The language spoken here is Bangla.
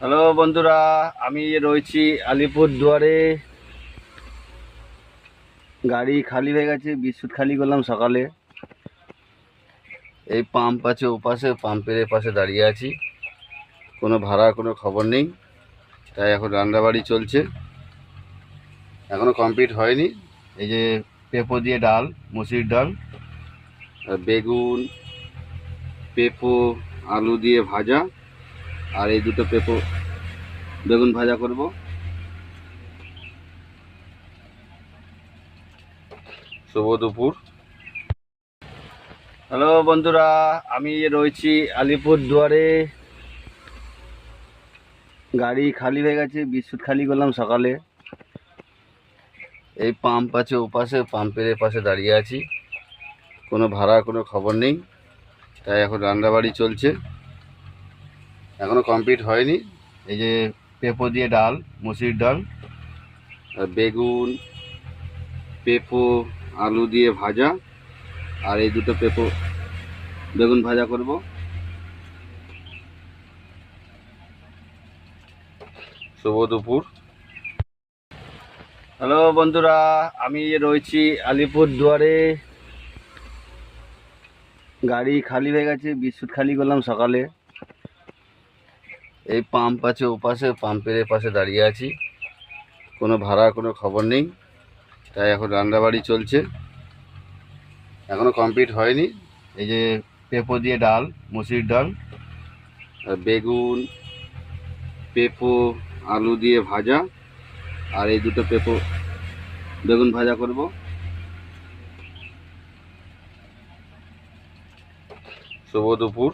হ্যালো বন্ধুরা, আমি রয়েছি আলিপুরদুয়ারে। গাড়ি খালি হয়ে গেছে, বিস্কুট খালি করলাম সকালে। এই পাম্প আছে ওপাশে, পাম্পের পাশে দাঁড়িয়ে আছি। কোনো ভাড়ার কোনো খবর নেই, তাই এখন রান্নাবাড়ি চলছে, এখনো কমপ্লিট হয়নি। এই যে পেঁপো দিয়ে ডাল, মুসুরির ডাল, আর বেগুন, পেঁপো, আলু দিয়ে ভাজা, আর এই দুটো পেঁপো বেগুন ভাজা করব। শুভ দুপুর। হ্যালো বন্ধুরা, আমি রয়েছি আলিপুরদুয়ারে। গাড়ি খালি হয়ে গেছে, বিস্কুট খালি করলাম সকালে। এই পাম্প আছে ওপাশে, পাম্পের পাশে দাঁড়িয়ে আছি। কোনো ভাড়ার কোনো খবর নেই, তাই এখন রান্নাবাড়ি চলছে, এখনো কমপ্লিট হয়নি। এই যে পেঁপো দিয়ে ডাল, মুসুরির ডাল, আর বেগুন, পেঁপো, আলু দিয়ে ভাজা, আর এই দুটো পেঁপো বেগুন ভাজা করব। শুভ দুপুর। হ্যালো বন্ধুরা, আমি রয়েছি আলিপুরদুয়ারে। গাড়ি খালি হয়ে গেছে, বিস্কুট খালি করলাম সকালে। এই পাম্প আছে ওপাশে, পাম্পের পাশে দাঁড়িয়ে আছি। কোনো ভাড়ার কোনো খবর নেই, তাই এখন রান্নাবাড়ি চলছে, এখনো কমপ্লিট হয়নি। এই যে পেঁপো দিয়ে ডাল, মুসুরির ডাল, আর বেগুন, পেঁপো, আলু দিয়ে ভাজা, আর এই দুটো পেঁপো বেগুন ভাজা করব। শুভ দুপুর।